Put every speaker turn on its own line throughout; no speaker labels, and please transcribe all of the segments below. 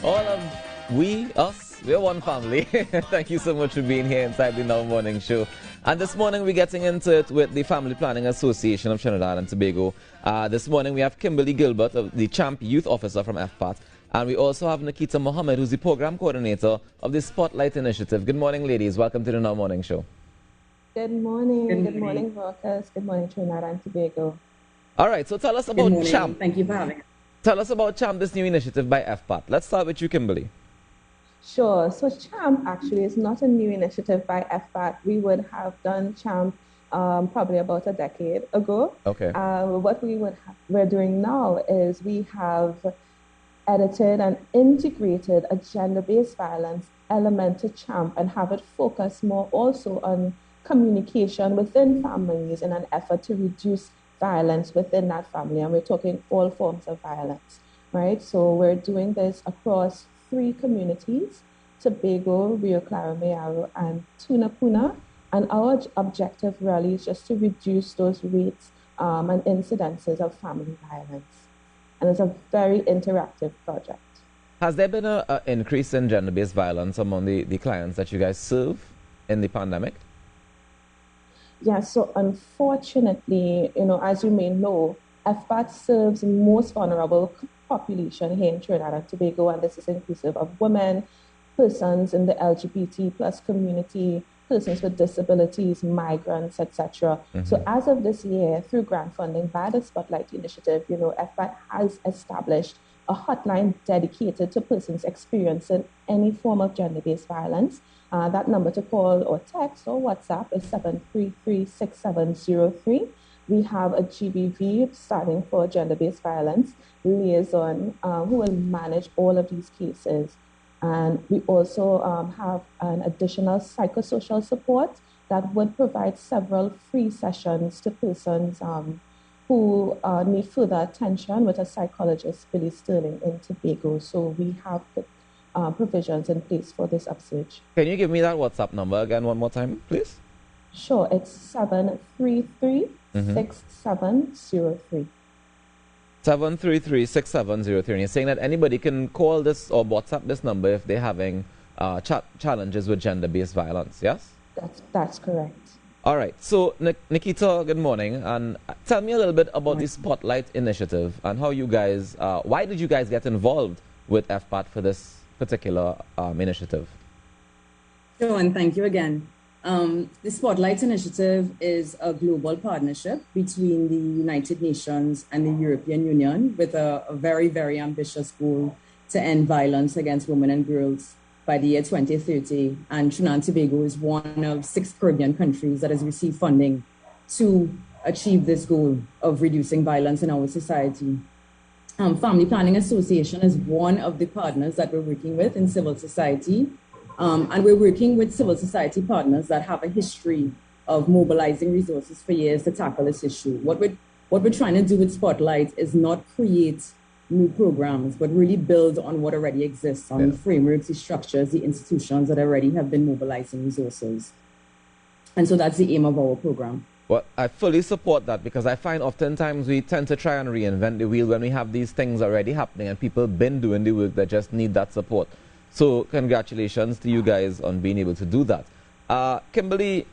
All of us, we're one family. Thank you so much for being here inside the Now Morning Show. And this morning we're getting into it with the Family Planning Association of Trinidad and Tobago. This morning we have Kimberly Gilbert, the Champ Youth Officer from FPAT. And we also have Nikita Mohammed, who's the Program Coordinator of the Spotlight Initiative. Good morning, ladies. Welcome to the Now Morning Show.
Good morning. Good morning, Marcus. Good morning, Trinidad and Tobago.
All right, so tell us about Champ.
Thank you for having us.
Tell us about Champ, this new initiative by FPAT. Let's start with you, Kimberly.
Sure. So Champ actually is not a new initiative by FPAT. We would have done Champ probably about a decade ago.
Okay.
What we're doing now is we have edited and integrated a gender-based violence element to Champ and have it focus more also on communication within families in an effort to reduce violence within that family. And we're talking all forms of violence, right? So we're doing this across 3 communities: Tobago, Rio Claro Mayaro, and Tunapuna. And our objective really is just to reduce those rates and incidences of family violence. And it's a very interactive project.
Has there been an increase in gender-based violence among the clients that you guys serve in the pandemic?
Yeah, so unfortunately, as you may know, FPAT serves the most vulnerable population here in Trinidad and Tobago, and this is inclusive of women, persons in the LGBT plus community, persons with disabilities, migrants, etc. So as of this year, through grant funding by the Spotlight Initiative, FPAT has established a hotline dedicated to persons experiencing any form of gender-based violence. That number to call or text or WhatsApp is 733-6703. We have a GBV starting for gender-based violence liaison who will manage all of these cases. And we also have an additional psychosocial support that would provide several free sessions to persons who need further attention with a psychologist, Billy Sterling, in Tobago. So we have provisions in place for this upsurge.
Can you give me that WhatsApp number again one more time, please?
Sure, it's 733-6703.
733-6703. And you're saying that anybody can call this or WhatsApp this number if they're having challenges with gender-based violence, yes?
That's correct.
All right. So, Nikita, good morning. And tell me a little bit about the Spotlight Initiative and how you guys, why did you guys get involved with FPAT for this particular initiative?
Sure, and thank you again. The Spotlight Initiative is a global partnership between the United Nations and the European Union with a very, very ambitious goal to end violence against women and girls by the year 2030. And Trinidad and Tobago is one of 6 Caribbean countries that has received funding to achieve this goal of reducing violence in our society. Family Planning Association is one of the partners that we're working with in civil society. And we're working with civil society partners that have a history of mobilizing resources for years to tackle this issue. What we're trying to do with Spotlight is not create new programs, but really build on what already exists, on the frameworks, the structures, the institutions that already have been mobilizing resources. And so that's the aim of our program.
Well, I fully support that because I find oftentimes we tend to try and reinvent the wheel when we have these things already happening and people have been doing the work that just need that support. So congratulations to you guys on being able to do that. Kimberly,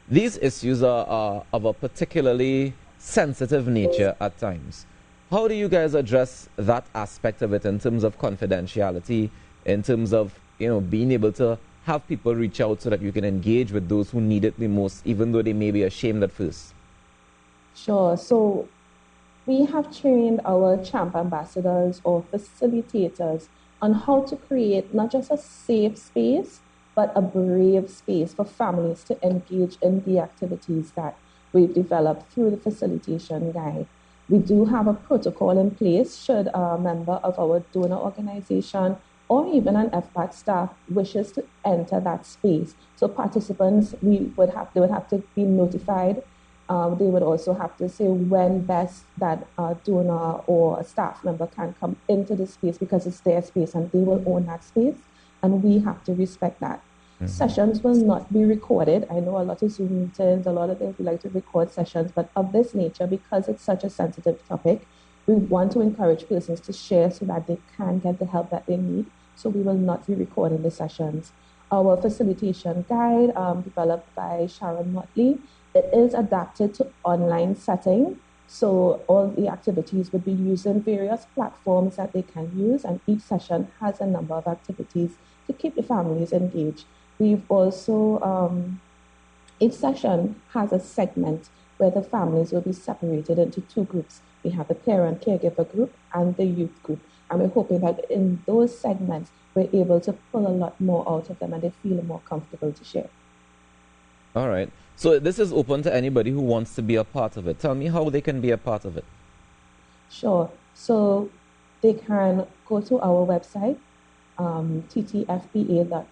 these issues are of a particularly sensitive nature at times. How do you guys address that aspect of it in terms of confidentiality, in terms of being able to have people reach out so that you can engage with those who need it the most, even though they may be ashamed at first?
Sure. So we have trained our Champ ambassadors or facilitators on how to create not just a safe space, but a brave space for families to engage in the activities that we've developed through the facilitation guide. We do have a protocol in place should a member of our donor organization or even an FPAT staff wishes to enter that space. So participants, they would have to be notified. They would also have to say when best that donor or a staff member can come into the space because it's their space and they will own that space, and we have to respect that. Sessions will not be recorded. I know a lot of Zoom meetings, a lot of things we like to record sessions, but of this nature, because it's such a sensitive topic, We want to encourage persons to share so that they can get the help that they need. So we will not be recording the sessions. Our facilitation guide, developed by Sharon Motley, it is adapted to online setting. So all the activities would be using various platforms that they can use, and each session has a number of activities to keep the families engaged. We've also, each session has a segment where the families will be separated into two groups. We have the parent caregiver group and the youth group. And we're hoping that in those segments, we're able to pull a lot more out of them and they feel more comfortable to share.
All right. So this is open to anybody who wants to be a part of it. Tell me how they can be a part of it.
Sure. So they can go to our website, ttfpa.org,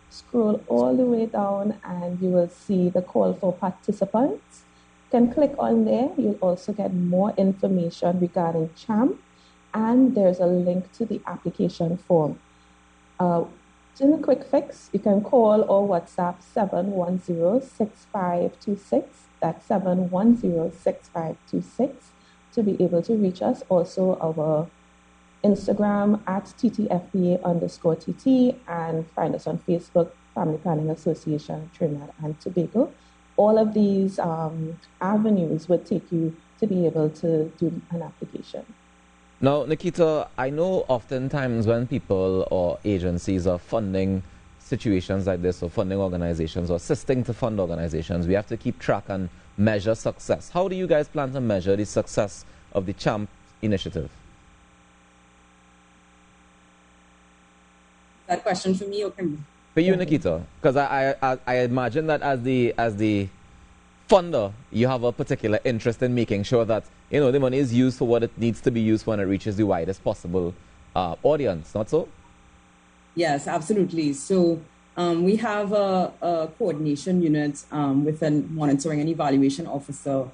scroll all the way down, and you will see the call for participants. You can click on there. You'll also get more information regarding CHAMP, and there's a link to the application form. In a quick fix, you can call or WhatsApp 710-6526. That's 710-6526 to be able to reach us. Also, our Instagram at ttfpa_TT, and find us on Facebook, Family Planning Association Trinidad and Tobago. All of these avenues would take you to be able to do an application.
Now, Nikita, I know oftentimes when people or agencies are funding situations like this, or funding organizations, or assisting to fund organizations, we have to keep track and measure success. How do you guys plan to measure the success of the CHAMP initiative?
That question for me or Kimberly?
For you, Nikita, because I imagine that as the funder, you have a particular interest in making sure that the money is used for what it needs to be used for and it reaches the widest possible audience, not so?
Yes, absolutely. So we have a coordination unit with a monitoring and evaluation officer,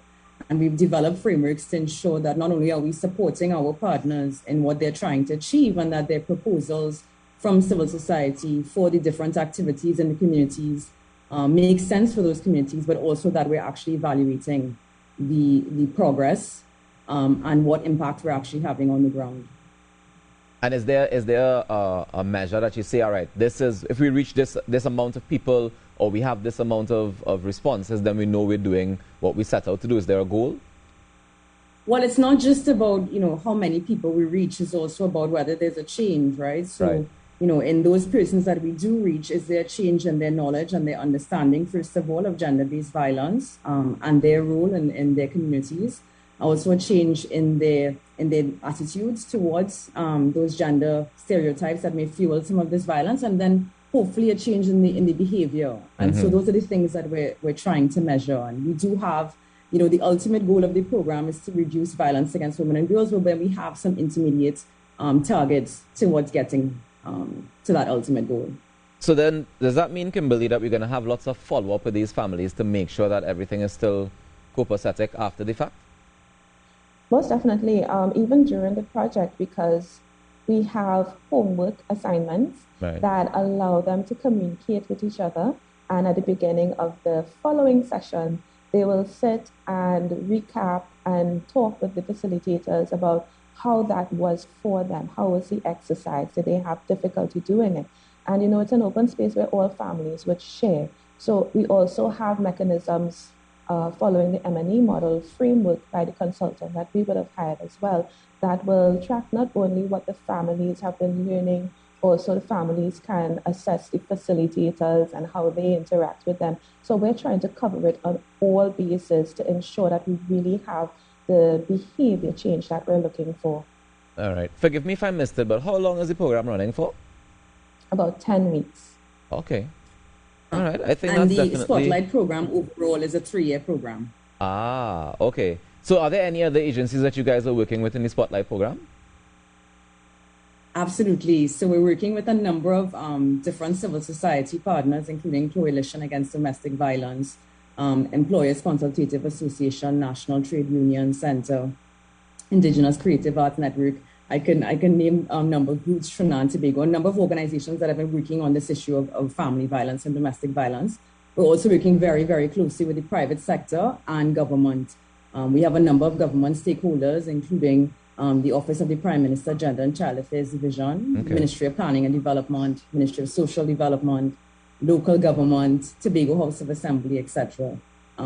and we've developed frameworks to ensure that not only are we supporting our partners in what they're trying to achieve, and that their proposals from civil society for the different activities in the communities make sense for those communities, but also that we're actually evaluating the progress and what impact we're actually having on the ground.
And is there a measure that you say, all right, this is, if we reach this amount of people, or we have this amount of responses, then we know we're doing what we set out to do? Is there a goal?
Well, it's not just about, how many people we reach. It's also about whether there's a change, right? So,
right.
In those persons that we do reach, is there a change in their knowledge and their understanding, first of all, of gender-based violence and their role in their communities? Also a change in their attitudes towards those gender stereotypes that may fuel some of this violence, and then hopefully a change in the behavior. And so those are the things that we're trying to measure. And we do have, the ultimate goal of the program is to reduce violence against women and girls, but when we have some intermediate targets towards getting to that ultimate goal.
So then, does that mean, Kimberly, that we're going to have lots of follow-up with these families to make sure that everything is still copacetic after the fact?
Most definitely, even during the project, because we have homework assignments that allow them to communicate with each other. And at the beginning of the following session, they will sit and recap and talk with the facilitators about how that was for them. How was the exercise? Did they have difficulty doing it? And, it's an open space where all families would share. So we also have mechanisms following the M&E model framework by the consultant that we would have hired as well, that will track not only what the families have been learning, also the families can assess the facilitators and how they interact with them. So we're trying to cover it on all bases to ensure that we really have the behavior change that we're looking for.
All right. Forgive me if I missed it, but how long is the program running for?
About 10 weeks.
Okay. All right. I think
and
that's definitely...
the Spotlight program overall is a 3-year program.
Ah, okay. So are there any other agencies that you guys are working with in the Spotlight program?
Absolutely. So we're working with a number of different civil society partners, including Coalition Against Domestic Violence, Employers Consultative Association, National Trade Union Center, Indigenous Creative Arts Network. I can name a number of groups, Trinidad and Tobago, a number of organizations that have been working on this issue of family violence and domestic violence. We're also working very, very closely with the private sector and government We have a number of government stakeholders, including the Office of the Prime Minister, Gender and Child Affairs Division, Ministry of Planning and Development, Ministry of Social Development, local government, Tobago House of Assembly, etc.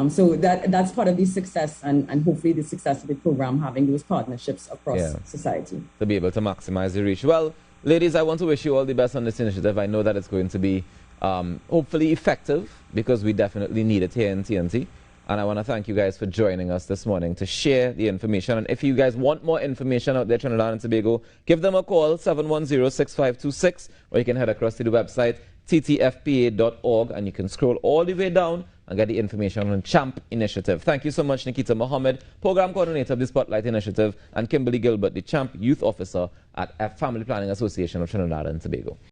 So that's part of the success and hopefully the success of the program, having those partnerships across society.
To be able to maximize the reach. Well, ladies, I want to wish you all the best on this initiative. I know that it's going to be hopefully effective, because we definitely need it here in TNT. And I want to thank you guys for joining us this morning to share the information. And if you guys want more information out there, Trinidad and Tobago, give them a call, 710-6526, or you can head across to the website, ttfpa.org, and you can scroll all the way down and get the information on CHAMP Initiative. Thank you so much, Nikita Mohammed, Program Coordinator of the Spotlight Initiative, and Kimberly Gilbert, the CHAMP Youth Officer at Family Planning Association of Trinidad and Tobago.